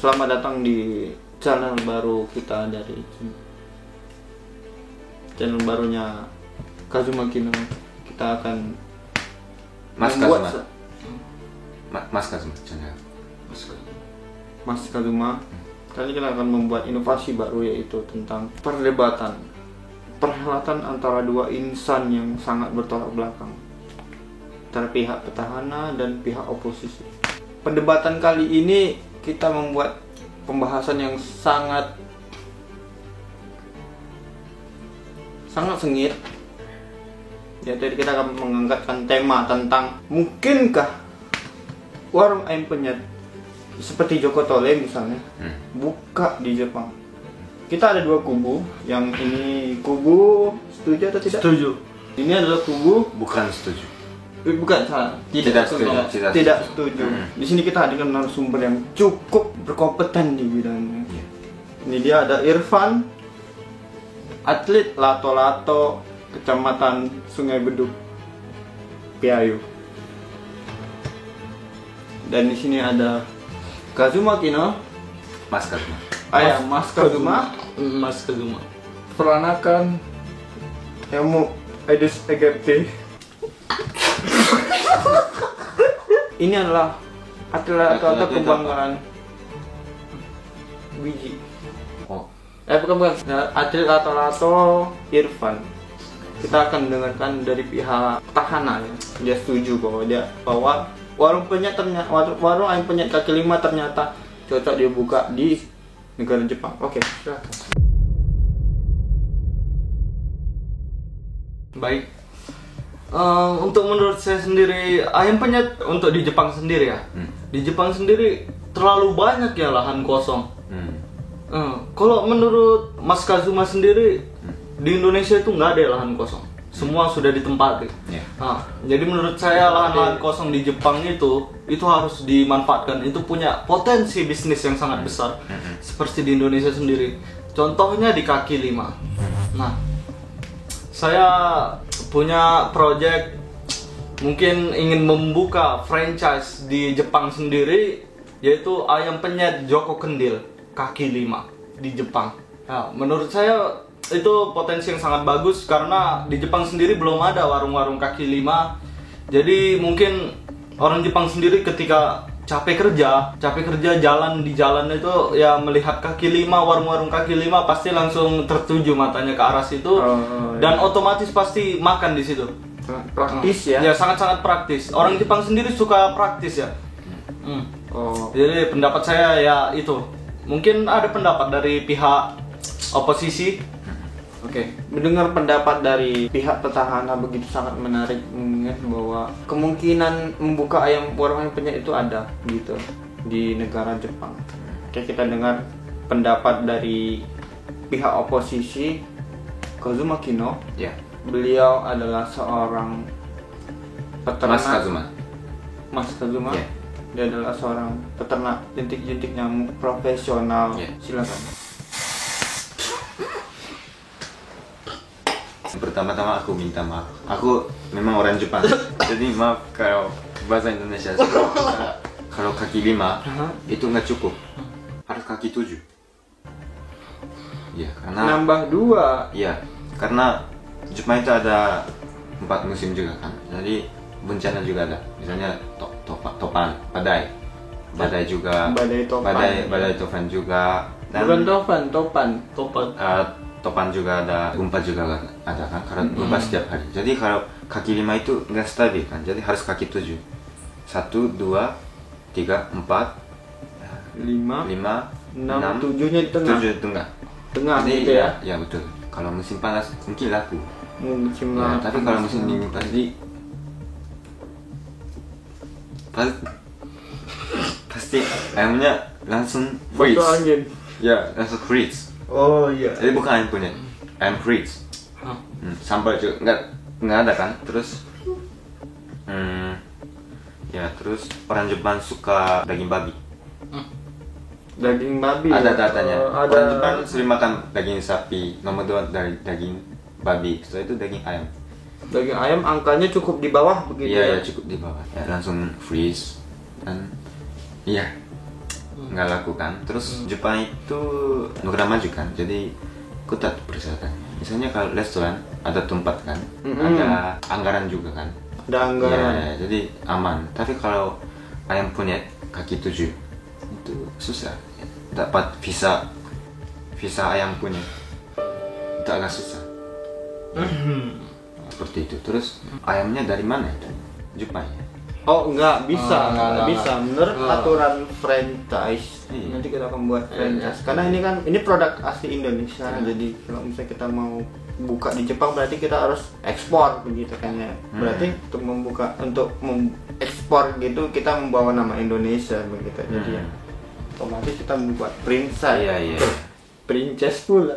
Selamat datang di channel baru kita dari channel barunya Kazuma Kino. Kita akan Mas membuat Kazuma. Mas Kazuma channel. Mas Kazuma. Kali kita akan membuat inovasi baru, yaitu tentang perhelatan antara dua insan yang sangat bertolak belakang, antara pihak petahana dan pihak oposisi. Perdebatan kali ini kita membuat pembahasan yang sangat sengit. Ya, jadi kita akan mengangkatkan tema tentang mungkinkah warung ayam penyet seperti Joko Tole misalnya buka di Jepang. Kita ada dua kubu. Yang ini kubu setuju atau tidak? Setuju. Ini adalah kubu Bukan setuju. bukan salah. Tidak setuju. Di sini kita hadirkan narasumber yang cukup berkompeten di bidangnya. Iya. Ini dia ada Irfan, atlet lato-lato Kecamatan Sungai Beduk, Piayu. Dan di sini ada Kazuma Kino, Mas Kazuma. Mas Kazuma, Mas Kazuma. peranakan Emu Aedes aegypti. Ini adalah atlet kebanggaan biji. Oh, Bukan. Atlet lato-lato Irfan. Kita akan dengarkan dari pihak petahana ya. Dia setuju bahwa warung ayam penyet kaki lima ternyata cocok dibuka di negara Jepang. Oke, silakan. Baik. Untuk menurut saya sendiri, ayam penyet untuk di Jepang sendiri ya. Di Jepang sendiri terlalu banyak ya lahan kosong. Kalau menurut Mas Kazuma sendiri, di Indonesia itu nggak ada lahan kosong. Semua sudah ditempati. Yeah. Nah, jadi menurut saya lahan-lahan kosong di Jepang itu harus dimanfaatkan. Itu punya potensi bisnis yang sangat besar, seperti di Indonesia sendiri. Contohnya di kaki lima. Nah, saya punya project, mungkin ingin membuka franchise di Jepang sendiri, yaitu ayam penyet Joko Kendil kaki lima di Jepang. Nah, menurut saya itu potensi yang sangat bagus karena di Jepang sendiri belum ada warung-warung kaki lima. Jadi mungkin orang Jepang sendiri ketika capek kerja jalan itu ya melihat kaki lima, warung-warung kaki lima, pasti langsung tertuju matanya ke arah situ. Dan otomatis pasti makan di situ. Praktis ya. Ya, sangat-sangat praktis. Orang Jepang sendiri suka praktis ya. Jadi pendapat saya ya itu. Mungkin ada pendapat dari pihak oposisi. Oke, mendengar pendapat dari pihak petahana begitu sangat menarik, mengingat bahwa kemungkinan membuka warung ayam penyet itu ada gitu di negara Jepang. Oke, kita dengar pendapat dari pihak oposisi, Kazuma Kino. ya. Beliau adalah seorang peternak. Mas Kazuma. Ya. Dia adalah seorang peternak jentik-jentik nyamuk profesional. Ya. Silakan. Pertama-tama aku minta maaf. Aku memang orang Jepang. Jadi maaf kalau bahasa Indonesia. Kalau kaki lima itu nggak cukup. Harus kaki 7. Ya, karena Nambah 2. iya, karena Jepang itu ada 4 musim juga kan. Jadi bencana juga ada. Misalnya topan, badai juga. Badai topan juga. Dan Bukan topan. topan juga ada, gempa juga ada kan, karena gempa setiap hari. Jadi kalau kaki lima itu nggak stabil kan, jadi harus kaki 7. 1, 2, 3, 4, 5, 6, 6, 7-nya di tengah. 7 di tengah. Tengah Jadi gitu ya. ya betul. Kalau musim panas mungkin laku. Musim Ya, laku. tapi kalau musim dingin pasti ayamnya langsung freeze. Foto angin. Ya, langsung freeze. Oh iya. Jadi bukan ayam penyet, ayam freeze. Sambal juga nggak ada kan. Terus ya, terus orang Jepang suka daging babi. Daging babi. Ada datanya. Ada. Orang Jepang sering makan daging sapi, nomor 2 dari daging babi. Setelah itu daging ayam. Daging ayam angkanya cukup di bawah begitu Iya, ya. ya cukup di bawah. Ya, langsung freeze dan iya. nggak laku kan. Terus Jepang itu negara maju kan, jadi ketat persyaratannya. Misalnya kalau restoran ada tempat kan, ada anggaran juga kan. Ada anggaran. Ya, jadi aman. Tapi kalau ayam penyet kaki 7 itu susah dapat visa ayam penyet, itu agak susah. Seperti itu. Terus ayamnya dari mana itu? Jepang ya? Oh enggak bisa, Enggak. bisa. Menurut aturan franchise, nanti kita akan buat franchise. Karena ini kan ini produk asli Indonesia, jadi kalau misalnya kita mau buka di Jepang berarti kita harus ekspor begitu kan ya. Berarti untuk ekspor gitu kita membawa nama Indonesia begitu. Jadi ya, otomatis kita membuat franchise. Iya. Princess pula.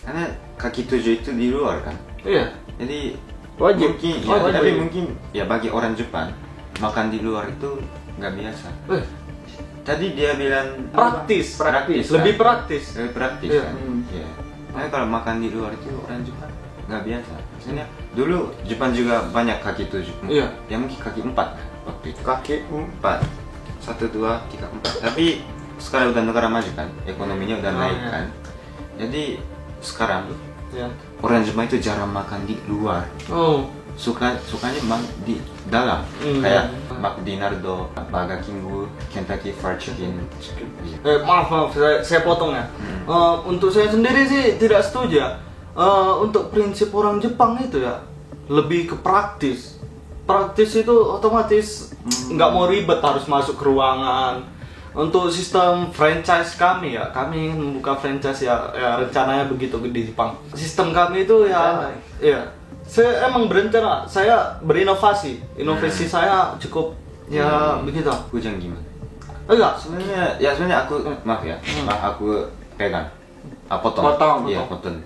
Karena kaki 7 itu di luar kan. Iya. Jadi Wajib. mungkin, Wajib. tapi mungkin ya bagi orang Jepang makan di luar itu nggak biasa. Tadi dia bilang Praktis. praktis, Lebih kan? praktis. Lebih praktis Iya. kan. Iya. Nah, kalau makan di luar itu orang Jepang nggak biasa. Maksudnya dulu Jepang juga banyak kaki 7. Iya. Ya mungkin kaki 4 kan waktu itu. Kaki 4. 1 2 3 4. Tapi sekarang udah negara maju kan, ekonominya udah naik iya. kan. Jadi sekarang Ya. orang Jepang itu jarang makan di luar. Oh. Sukanya di dalam, kayak McDonald's, Burger King, Kentucky Fried Chicken. Maaf, saya potong ya. Untuk saya sendiri sih tidak setuju ya. Untuk prinsip orang Jepang itu ya lebih ke praktis. Praktis itu otomatis nggak mau ribet harus masuk ke ruangan. Untuk sistem franchise kami ya, kami ingin membuka franchise ya rencananya begitu di Jepang. Sistem kami itu ya, saya emang berencana, saya berinovasi. Inovasi saya cukup ya begitu. Hujan gimana? Enggak, Sebenarnya aku maaf ya, aku pegang, potong. Iya, potong.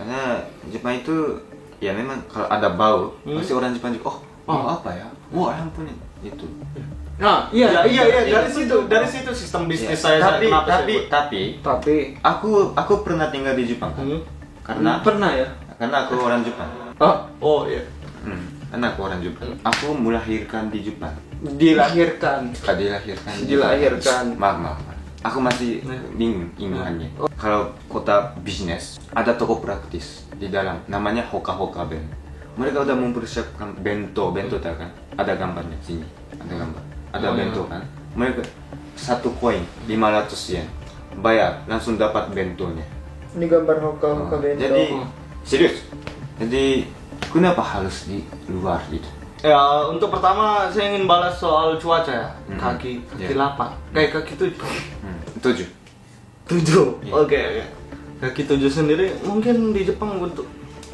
Karena Jepang itu ya memang kalau ada bau, pasti orang Jepang juga bau apa ya? Wah, ampun itu. Nah, iya dari situ sistem bisnis saya. Tapi aku pernah tinggal di Jepang kan? Karena ya. Karena aku orang Jepang. Oh iya. Karena aku orang Jepang. Aku melahirkan di Jepang. Dilahirkan. Maaf. Aku masih bingung imbuhannya. Kalau kota bisnis ada toko praktis di dalam, namanya Hoka Ben. Mereka udah mempersiapkan bento tahu kan? Ada gambarnya sini, ada gambar. Ada bento kan? Mereka 1 koin 500 yen. Bayar langsung dapat bentonya. Ini gambar Hoka bento. Jadi serius. Jadi kenapa harus di luar gitu? Ya, untuk pertama saya ingin balas soal cuaca ya. Kaki 8. Kayak kaki 7. 7. Oke. Kaki 7 sendiri mungkin di Jepang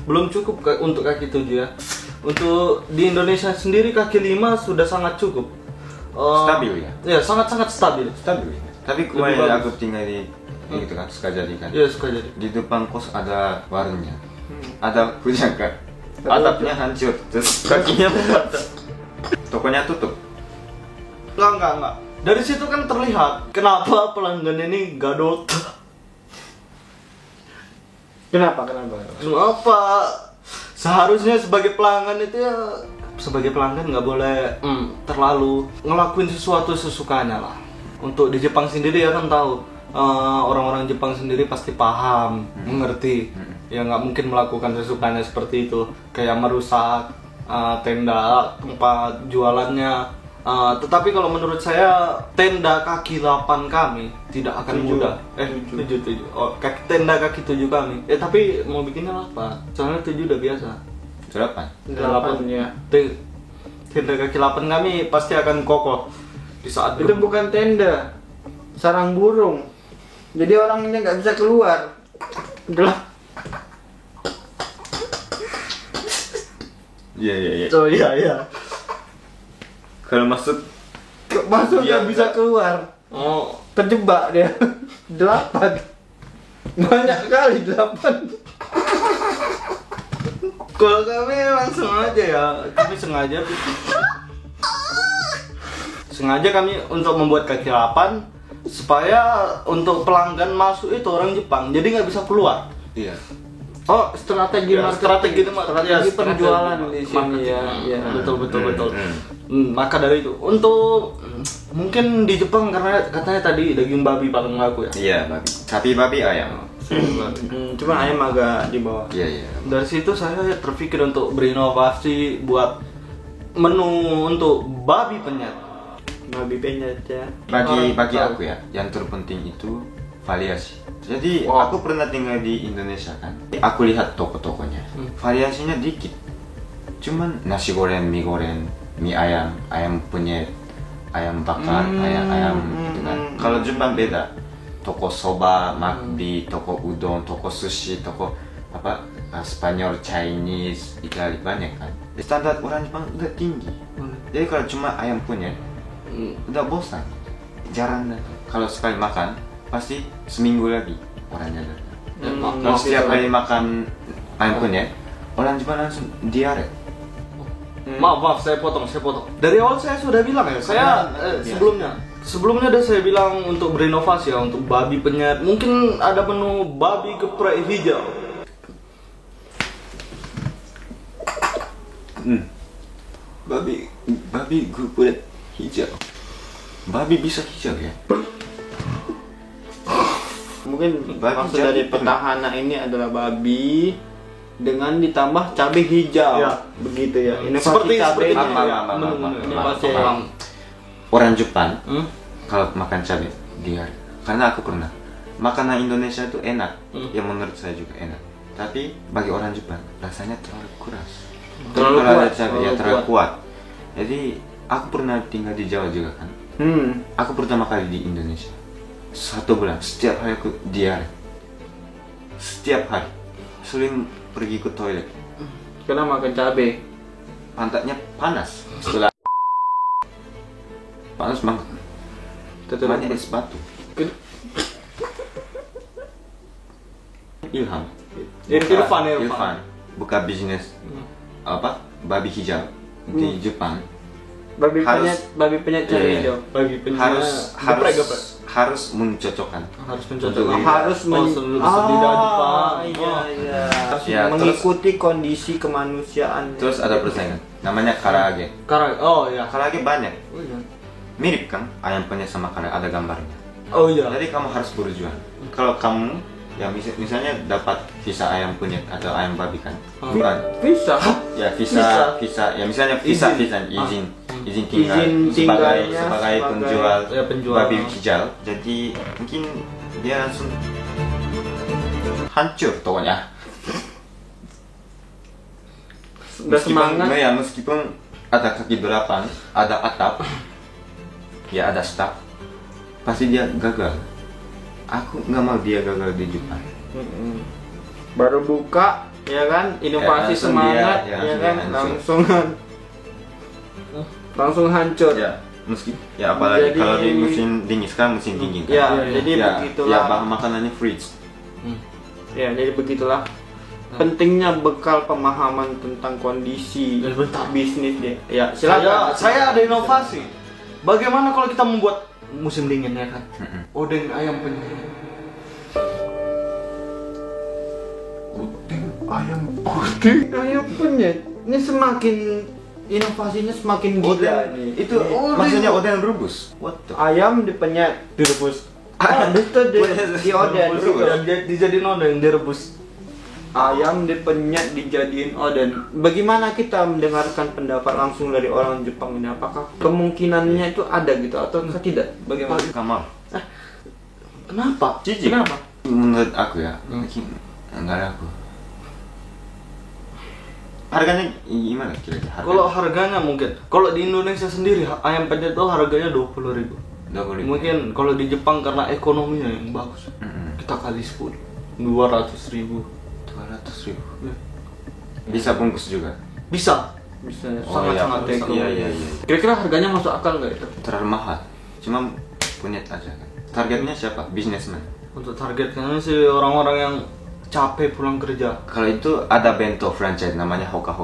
belum cukup untuk kaki 7 ya. Untuk di Indonesia sendiri kaki 5 sudah sangat cukup. Stabil ya? Ya, sangat-sangat stabil. Tapi kemarin aku tinggal di gitu kan, Sukajadi kan? Iya, Sukajadi. Di depan kos ada warungnya. Ada hujan kan? Atapnya hancur, terus kakinya patah. Tokonya tutup. Enggak. Dari situ kan terlihat kenapa pelanggan ini gadot. Kenapa? Seharusnya sebagai pelanggan itu ya, sebagai pelanggan nggak boleh terlalu ngelakuin sesuatu sesukanya lah. Untuk di Jepang sendiri ya kan tahu, orang-orang Jepang sendiri pasti paham, mengerti. Ya nggak mungkin melakukan sesukanya seperti itu, kayak merusak tenda tempat jualannya. Tetapi kalau menurut saya tenda kaki 8 kami tidak akan mudah. 7. Tenda kaki 7 kami. Tapi mau bikinnya 8. Soalnya 7 udah biasa. 8 ya. Tenda kaki 8 kami pasti akan kokoh di saat Itu bukan tenda, sarang burung. Jadi orangnya nggak bisa keluar. Iya. Oh iya. Kalau masuk nggak bisa keluar. Oh, Terjebak dia. 8. Banyak kali 8. kalau kami memang sengaja ya, kami sengaja kami untuk membuat kaki 8 supaya untuk pelanggan masuk itu orang Jepang, jadi nggak bisa keluar. Iya. Oh, strategi Strategi penjualan di sini marketing. ya. Betul. Maka dari itu untuk mungkin di Jepang karena katanya tadi daging babi paling laku ya. Iya, babi. Sapi, babi, ayam. Cuma ayam agak di bawah. Iya. Dari situ saya terpikir untuk berinovasi buat menu untuk babi penyet. Babi penyet ya. Bagi aku ya, yang terpenting itu variasi. Jadi aku pernah tinggal di Indonesia kan. Aku lihat toko-tokonya. Variasinya dikit. Cuman nasi goreng, mie ayam, ayam penyet, ayam bakar, ayam gitu kan. Kalau Jepang beda. Toko soba, McD, toko udon, toko sushi, toko Spanyol, Chinese, Itali banyak kan. Standar orang Jepang udah tinggi. Jadi kalau cuma ayam penyet, udah bosan. Jarang dah. Kalau sekali makan, pasti seminggu lagi orangnya ada. Kalau setiap kali makan ayam penyet, orang Jepang langsung diare. Maaf, saya potong. Dari awal saya sudah bilang ya, saya sebelumnya udah saya bilang untuk berinovasi ya, untuk babi penyet. Mungkin ada menu babi geprek hijau. Babi geprek hijau. Babi bisa hijau ya? Mungkin maksud dari petahana ini adalah babi dengan ditambah cabai hijau, ya. Begitu ya. Seperti inovasi orang Jepang kalau makan cabai dia, karena aku pernah makanan Indonesia itu enak, yang menurut saya juga enak. Tapi bagi orang Jepang rasanya terlalu keras, terlalu kuat. Jadi aku pernah tinggal di Jawa juga kan. Aku pertama kali di Indonesia 1 bulan, setiap hari aku diare. Setiap hari sering pergi ke toilet karena makan cabai. Pantatnya panas setelah panas banget. Banyak es batu. Irfan buka bisnis babi hijau di Jepang. Babi penyet cabai hijau. Babi penyet harus mencocokkan. Mengikuti kondisi kemanusiaan. Terus ada persaingan. Namanya karaage. Karaage banyak. Mirip kan ayam penyet sama karaage, ada gambarnya. Jadi kamu harus berjuang. Kalau kamu ya misalnya dapat visa ayam penyet atau ayam babi kan? Visa. Ya visa ya misalnya visa izin tinggal sebagai penjual babi hijau. Jadi mungkin dia langsung hancur tokonya. Meskipun ada kaki 8, ada atap, ya ada staff, pasti dia gagal. Aku nggak mau dia gagal di Jepang. Baru buka, ya kan, inovasi semangat, langsung hancur. Ya apalagi kalau di musim dingin, sekarang musim dingin kan. Jadi begitulah. Ya bahan makanannya fridge. Jadi begitulah. Pentingnya bekal pemahaman tentang kondisi bisnis dia. Ya, silakan. Saya ada inovasi. Bagaimana kalau kita membuat musim dingin ya kan? Odeng ayam penyet. Ayam penyet. Ini semakin inovasinya semakin gila nih. Itu maksudnya odeng rebus. Ayam dipenyet, direbus. Di odeng dijadiin odeng direbus. Ayam dipenyet dijadiin oden. Bagaimana kita mendengarkan pendapat langsung dari orang Jepang ini? Apakah kemungkinannya itu ada gitu atau tidak? Bagaimana? Kamal. Kenapa? Jijik. Kenapa? Menurut aku ya, mungkin enggak laku. Harganya gimana kira-kira? Kalau harganya mungkin, kalau di Indonesia sendiri ayam penyet itu harganya 20.000. Mungkin kalau di Jepang karena ekonominya yang bagus, kita kali 10, 200.000. Bisa bungkus juga? Bisa sangat iya. Kira-kira harganya masuk akal nggak itu? Terlalu mahal, cuma punya aja kan. Targetnya siapa? Businessman? Untuk targetnya sih orang-orang yang capek pulang kerja. Kalau itu ada bento franchise namanya Hoka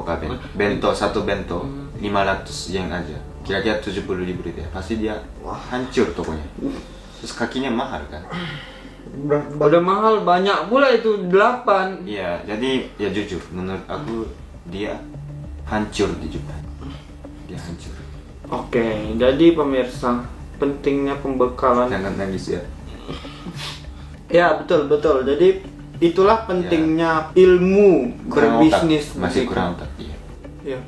Bento. Satu bento 500 yen aja, kira-kira 70.000 rupiah. Pasti dia hancur tokonya. Terus kakinya mahal kan. Udah mahal, banyak pula itu 8. Iya, jadi ya jujur menurut aku dia hancur di Jepang. Dia hancur. Oke, jadi pemirsa, pentingnya pembekalan. Jangan nangis ya. Ya betul. Jadi itulah pentingnya ilmu Kurang berbisnis. otak. Masih begitu. kurang otak. Iya. Ya.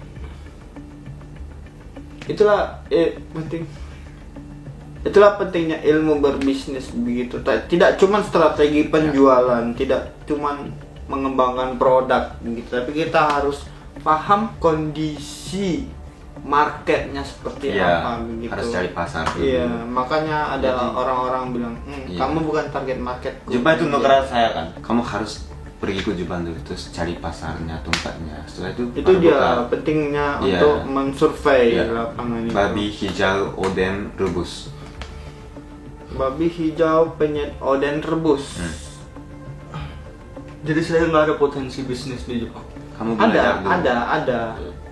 Itulah pentingnya ilmu berbisnis begitu. Tidak cuma strategi penjualan, tidak cuma mengembangkan produk begitu, tapi kita harus paham kondisi marketnya seperti apa begitu. Harus cari pasar dulu. Iya, makanya ada Jadi, orang-orang bilang, kamu bukan target market. Jepang itu negara saya kan. Kamu harus pergi ke Jepang dulu, terus cari pasarnya, tempatnya. Setelah itu dia buka. pentingnya Iya. untuk mensurvey Iya. lapangan itu. Babi hijau, oden, rebus. Babi hijau, penyet, oden rebus. Jadi saya nggak ada potensi bisnis di Jepang. Kamu belajar dulu. Ada.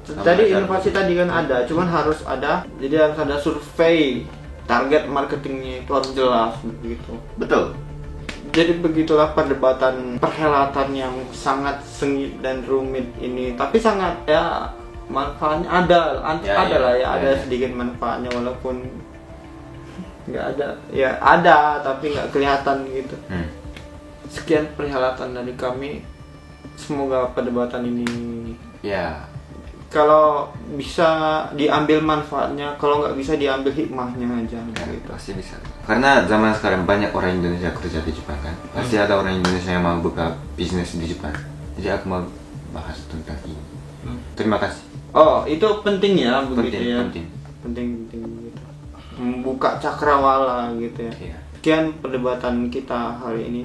Kamu Tadi belajar inovasi dulu. tadi kan ada, cuman harus ada. Jadi harus ada survei target marketingnya itu harus jelas begitu. Betul. Jadi begitulah perdebatan perhelatan yang sangat sengit dan rumit ini, tapi sangat ya manfaatnya ada sedikit manfaatnya walaupun nggak ada, ya ada tapi nggak kelihatan gitu. Sekian perhelatan dari kami, semoga perdebatan ini kalau bisa diambil manfaatnya, kalau nggak bisa diambil hikmahnya aja gitu. Pasti bisa. Karena zaman sekarang banyak orang Indonesia kerja di Jepang kan. Pasti ada orang Indonesia yang mau buka bisnis di Jepang. Jadi aku mau bahas tentang ini. Terima kasih. Oh, itu penting ya begitu ya. Penting. Gitu. Membuka cakrawala gitu ya. Iya. Sekian perdebatan kita hari ini.